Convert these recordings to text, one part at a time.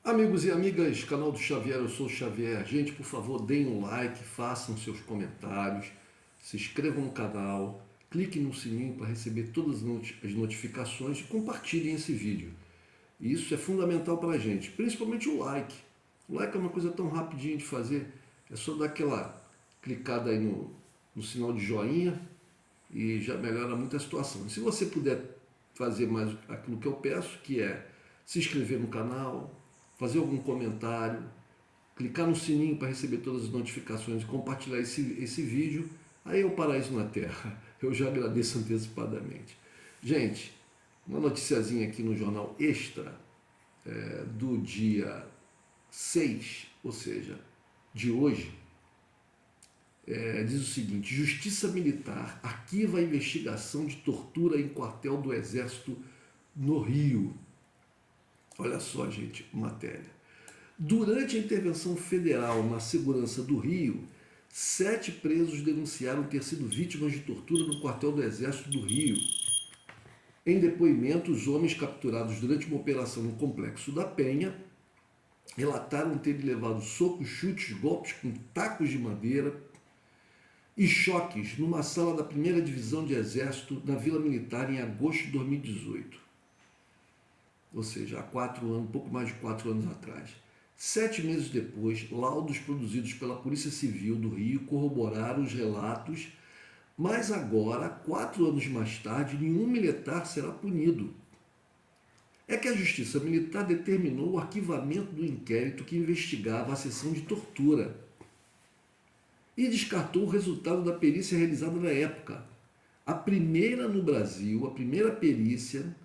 Amigos e amigas, canal do Xavier, eu sou o Xavier. Gente, por favor, deem um like, façam seus comentários, se inscrevam no canal, cliquem no sininho para receber todas as notificações e compartilhem esse vídeo. Isso é fundamental para a gente, principalmente o like. O like é uma coisa tão rapidinha de fazer, é só dar aquela clicada aí no sinal de joinha e já melhora muito a situação. E se você puder fazer mais aquilo que eu peço, que é se inscrever no canal, fazer algum comentário, clicar no sininho para receber todas as notificações e compartilhar esse vídeo, aí é o paraíso na Terra. Eu já agradeço antecipadamente. Gente, uma noticiazinha aqui no Jornal Extra, do dia 6, ou seja, de hoje, diz o seguinte: Justiça Militar arquiva a investigação de tortura em quartel do Exército no Rio. Olha só, gente, matéria. Durante a intervenção federal na segurança do Rio, 7 presos denunciaram ter sido vítimas de tortura no quartel do Exército do Rio. Em depoimento, os homens capturados durante uma operação no Complexo da Penha relataram terem levado socos, chutes, golpes com tacos de madeira e choques numa sala da 1ª Divisão de Exército na Vila Militar em agosto de 2018. Ou seja, há 4 anos, pouco mais de 4 anos atrás. 7 meses depois, laudos produzidos pela Polícia Civil do Rio corroboraram os relatos, mas agora, 4 anos mais tarde, nenhum militar será punido. É que a Justiça Militar determinou o arquivamento do inquérito que investigava a sessão de tortura e descartou o resultado da perícia realizada na época. A primeira no Brasil, a primeira perícia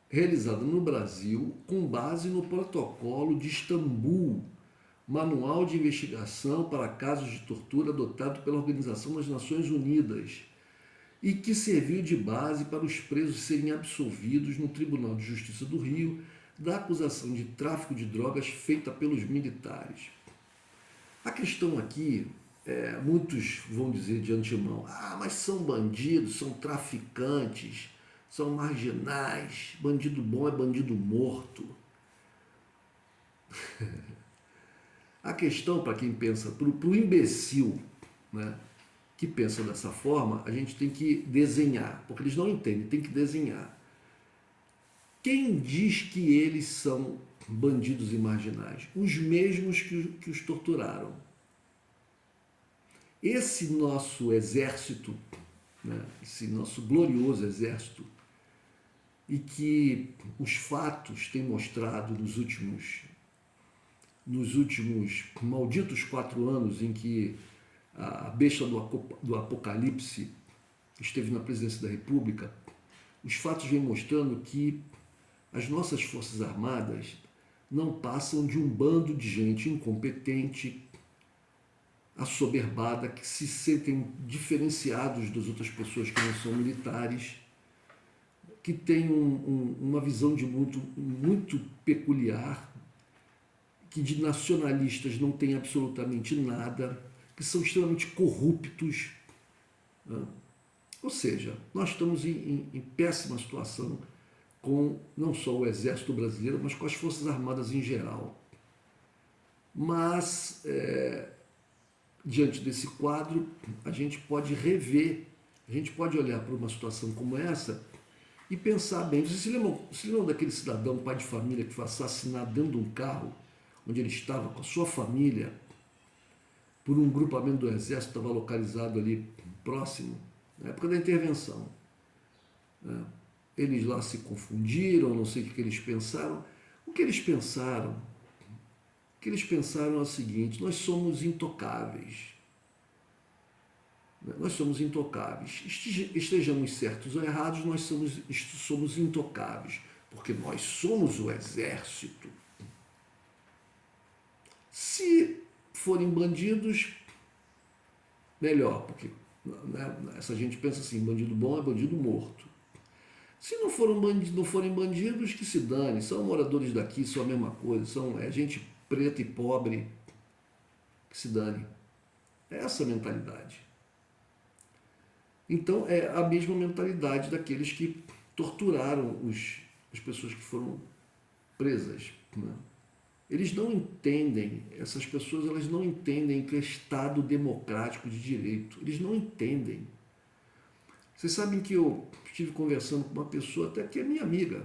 realizada no Brasil com base no Protocolo de Istambul, Manual de Investigação para Casos de Tortura adotado pela Organização das Nações Unidas e que serviu de base para os presos serem absolvidos no Tribunal de Justiça do Rio da acusação de tráfico de drogas feita pelos militares. A questão aqui, muitos vão dizer de antemão, mas são bandidos, são traficantes, são marginais, bandido bom é bandido morto. A questão, para quem pensa, para o imbecil, né, que pensa dessa forma, a gente tem que desenhar, porque eles não entendem, tem que desenhar. Quem diz que eles são bandidos e marginais? Os mesmos que os torturaram. Esse nosso exército, né, esse nosso glorioso exército, e que os fatos têm mostrado nos últimos malditos 4 anos em que a besta do apocalipse esteve na presidência da República, os fatos vêm mostrando que as nossas Forças Armadas não passam de um bando de gente incompetente, assoberbada, que se sentem diferenciados das outras pessoas que não são militares, que tem uma visão de mundo muito peculiar, que de nacionalistas não tem absolutamente nada, que são extremamente corruptos, né? Ou seja, nós estamos em péssima situação com não só o Exército Brasileiro, mas com as Forças Armadas em geral. Mas, diante desse quadro, a gente pode rever, a gente pode olhar para uma situação como essa e pensar bem. Vocês se lembram daquele cidadão, pai de família, que foi assassinado dentro de um carro, onde ele estava com a sua família, por um grupamento do Exército que estava localizado ali próximo, na época da intervenção, né? Eles lá se confundiram, não sei o que eles pensaram. O que eles pensaram? O que eles pensaram é o seguinte: nós somos intocáveis. Nós somos intocáveis. Estejamos certos ou errados, nós somos intocáveis, porque nós somos o exército. Se forem bandidos, melhor, porque, né, essa gente pensa assim, bandido bom é bandido morto. Se não forem bandidos, que se dane, são moradores daqui, são a mesma coisa, são gente preta e pobre, que se dane. É essa a mentalidade. Então, é a mesma mentalidade daqueles que torturaram as pessoas que foram presas, né? Eles não entendem, essas pessoas elas não entendem que é Estado democrático de direito. Eles não entendem. Vocês sabem que eu estive conversando com uma pessoa até que é minha amiga,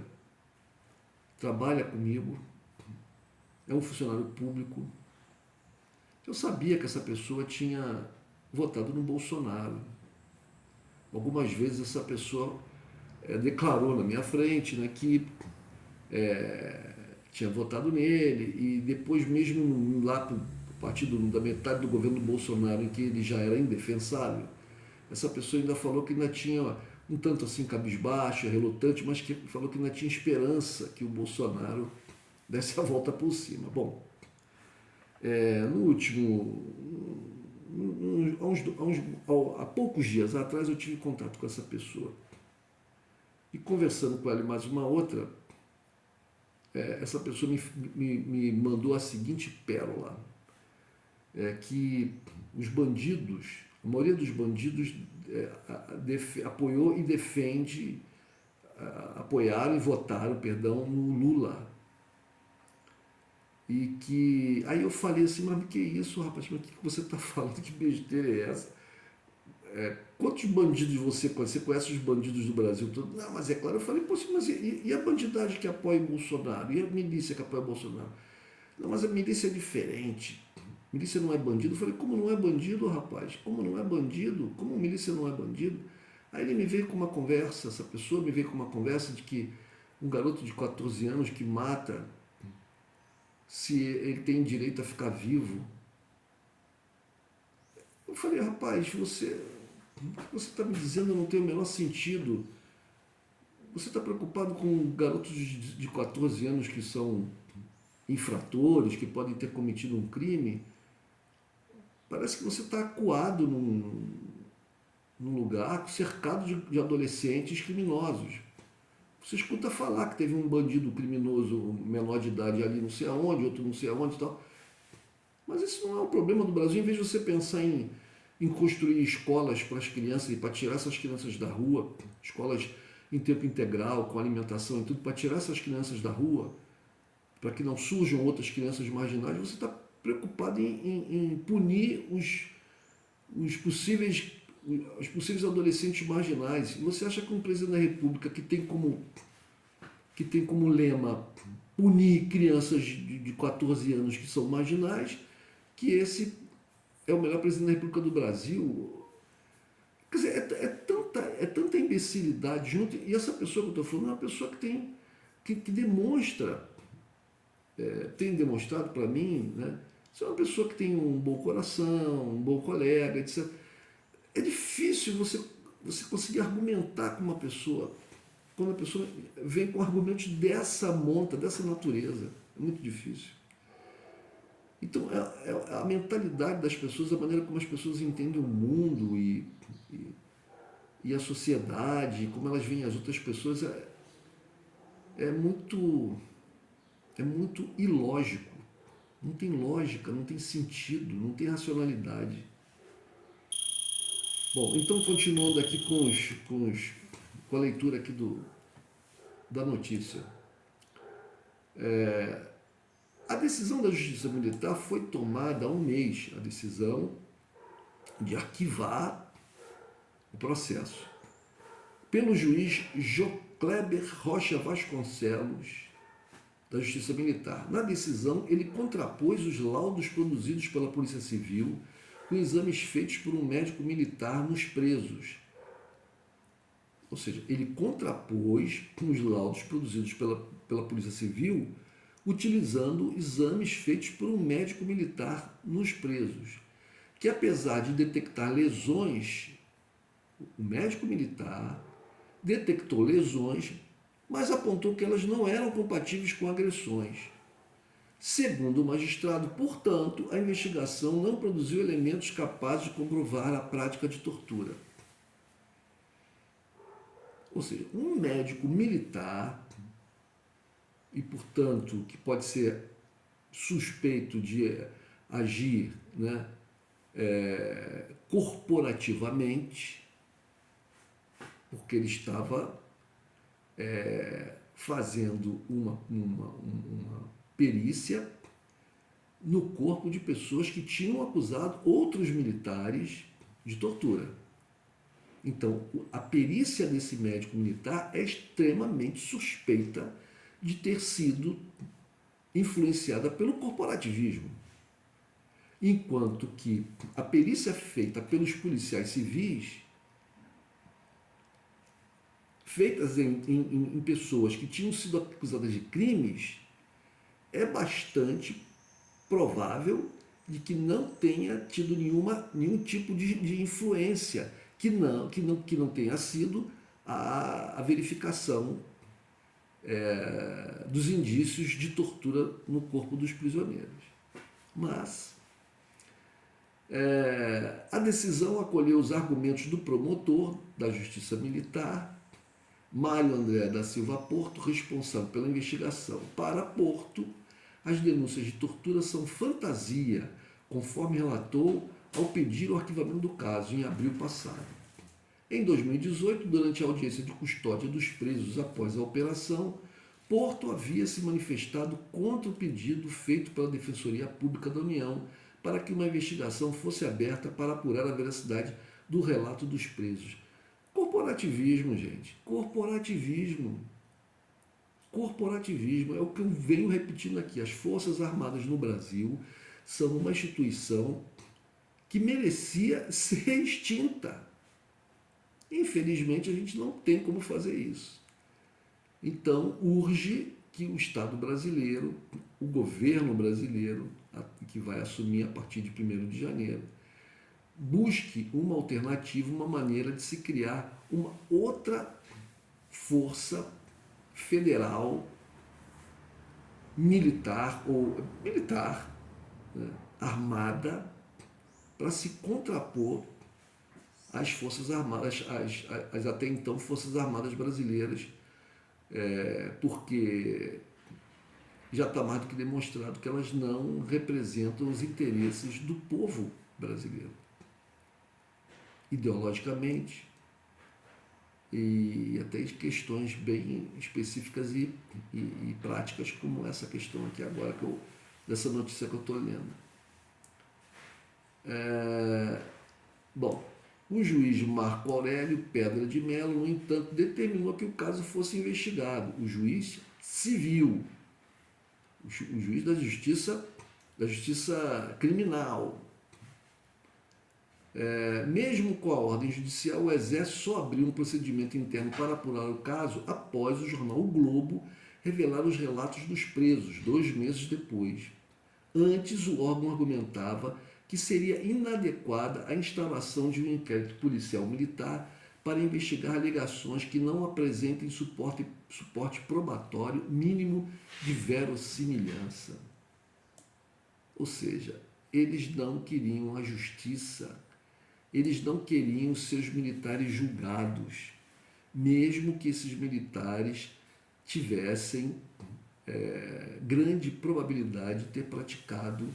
trabalha comigo, é um funcionário público. Eu sabia que essa pessoa tinha votado no Bolsonaro. Algumas vezes essa pessoa declarou na minha frente, né, que tinha votado nele, e depois mesmo lá para o partido da metade do governo do Bolsonaro, em que ele já era indefensável, essa pessoa ainda falou que ainda tinha um tanto assim cabisbaixo, relutante, mas que falou que ainda tinha esperança que o Bolsonaro desse a volta por cima. Bom, no último, há poucos dias atrás eu tive contato com essa pessoa e conversando com ela e mais uma outra, essa pessoa me mandou a seguinte pérola, que os bandidos, a maioria dos bandidos apoiou e defende, apoiaram e votaram, perdão, no Lula. E que aí eu falei assim, mas que isso, rapaz, mas o que você está falando? Que besteira é essa? Quantos bandidos você conhece? Você conhece os bandidos do Brasil todo? Não, mas é claro, eu falei, poxa, mas e a bandidagem que apoia o Bolsonaro? E a milícia que apoia o Bolsonaro? Não, mas a milícia é diferente. Milícia não é bandido. Eu falei, como não é bandido, rapaz? Como não é bandido? Como milícia não é bandido? Aí ele me veio com uma conversa, essa pessoa me veio com uma conversa de que um garoto de 14 anos que mata, se ele tem direito a ficar vivo. Eu falei, rapaz, você está me dizendo não tem o menor sentido. Você está preocupado com garotos de 14 anos que são infratores, que podem ter cometido um crime? Parece que você está acuado num lugar cercado de adolescentes criminosos. Você escuta falar que teve um bandido criminoso menor de idade ali não sei aonde, outro não sei aonde e tal. Mas esse não é o problema do Brasil. Em vez de você pensar em construir escolas para as crianças e para tirar essas crianças da rua, escolas em tempo integral, com alimentação e tudo, para tirar essas crianças da rua, para que não surjam outras crianças marginais, você está preocupado em punir os possíveis adolescentes marginais. E você acha que um presidente da República que tem como lema punir crianças de 14 anos que são marginais, que esse é o melhor presidente da República do Brasil? Quer dizer, é tanta imbecilidade junto. E essa pessoa que eu estou falando é uma pessoa que demonstra, tem demonstrado para mim, né? Você é uma pessoa que tem um bom coração, um bom colega, etc. É difícil você conseguir argumentar com uma pessoa quando a pessoa vem com argumentos dessa monta, dessa natureza. É muito difícil. Então, é a mentalidade das pessoas, a maneira como as pessoas entendem o mundo e a sociedade, como elas veem as outras pessoas, é muito, é muito ilógico. Não tem lógica, não tem sentido, não tem racionalidade. Bom, então continuando aqui com a leitura aqui da notícia. A decisão da Justiça Militar foi tomada há um mês, a decisão de arquivar o processo, pelo juiz Jocleber Rocha Vasconcelos, da Justiça Militar. Na decisão, ele contrapôs os laudos produzidos pela Polícia Civil com exames feitos por um médico militar nos presos. Ou seja, ele contrapôs os laudos produzidos pela Polícia Civil utilizando exames feitos por um médico militar nos presos, que apesar de detectar lesões, o médico militar detectou lesões, mas apontou que elas não eram compatíveis com agressões. Segundo o magistrado, portanto, a investigação não produziu elementos capazes de comprovar a prática de tortura. Ou seja, um médico militar, e portanto que pode ser suspeito de agir, né, corporativamente, porque ele estava fazendo uma perícia no corpo de pessoas que tinham acusado outros militares de tortura. Então, a perícia desse médico militar é extremamente suspeita de ter sido influenciada pelo corporativismo. Enquanto que a perícia feita pelos policiais civis, feitas em pessoas que tinham sido acusadas de crimes, é bastante provável de que não tenha tido nenhum tipo de influência, que não tenha sido a verificação dos indícios de tortura no corpo dos prisioneiros. Mas a decisão acolheu os argumentos do promotor da Justiça Militar, Mário André da Silva Porto, responsável pela investigação. Para Porto, as denúncias de tortura são fantasia, conforme relatou ao pedir o arquivamento do caso em abril passado. Em 2018, durante a audiência de custódia dos presos após a operação, Porto havia se manifestado contra o pedido feito pela Defensoria Pública da União para que uma investigação fosse aberta para apurar a veracidade do relato dos presos. Corporativismo, gente. Corporativismo. Corporativismo é o que eu venho repetindo aqui. As Forças Armadas no Brasil são uma instituição que merecia ser extinta. Infelizmente, a gente não tem como fazer isso. Então, urge que o Estado brasileiro, o governo brasileiro, que vai assumir a partir de 1º de janeiro, busque uma alternativa, uma maneira de se criar uma outra força federal, militar, né, armada, para se contrapor às Forças Armadas, às até então Forças Armadas brasileiras, porque já está mais do que demonstrado que elas não representam os interesses do povo brasileiro, ideologicamente, e até de questões bem específicas e práticas, como essa questão aqui agora, dessa notícia que eu estou lendo. Bom, o juiz Marco Aurélio Pedra de Mello, no entanto, determinou que o caso fosse investigado. O juiz civil, o juiz da justiça criminal. Mesmo com a ordem judicial, o Exército só abriu um procedimento interno para apurar o caso após o jornal O Globo revelar os relatos dos presos, 2 meses depois. Antes, o órgão argumentava que seria inadequada a instalação de um inquérito policial militar para investigar alegações que não apresentem suporte probatório mínimo de verossimilhança. Ou seja, eles não queriam a justiça, eles não queriam seus militares julgados, mesmo que esses militares tivessem grande probabilidade de ter praticado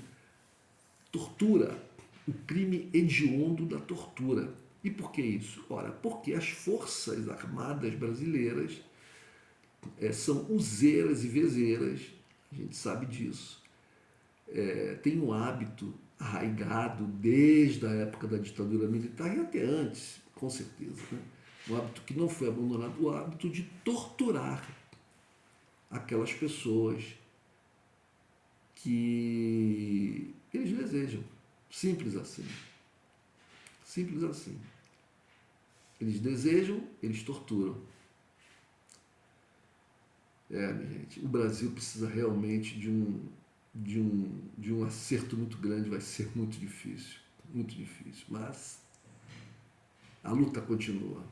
tortura, o crime hediondo da tortura. E por que isso? Ora, porque as Forças Armadas brasileiras são useiras e vezeiras, a gente sabe disso, tem um hábito arraigado desde a época da ditadura militar e até antes, com certeza, né? Um hábito que não foi abandonado, o hábito de torturar aquelas pessoas que eles desejam. Simples assim. Simples assim. Eles desejam, eles torturam. Minha gente, o Brasil precisa realmente de um acerto muito grande, vai ser muito difícil, mas a luta continua.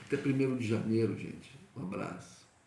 Até 1º de janeiro, gente. Um abraço.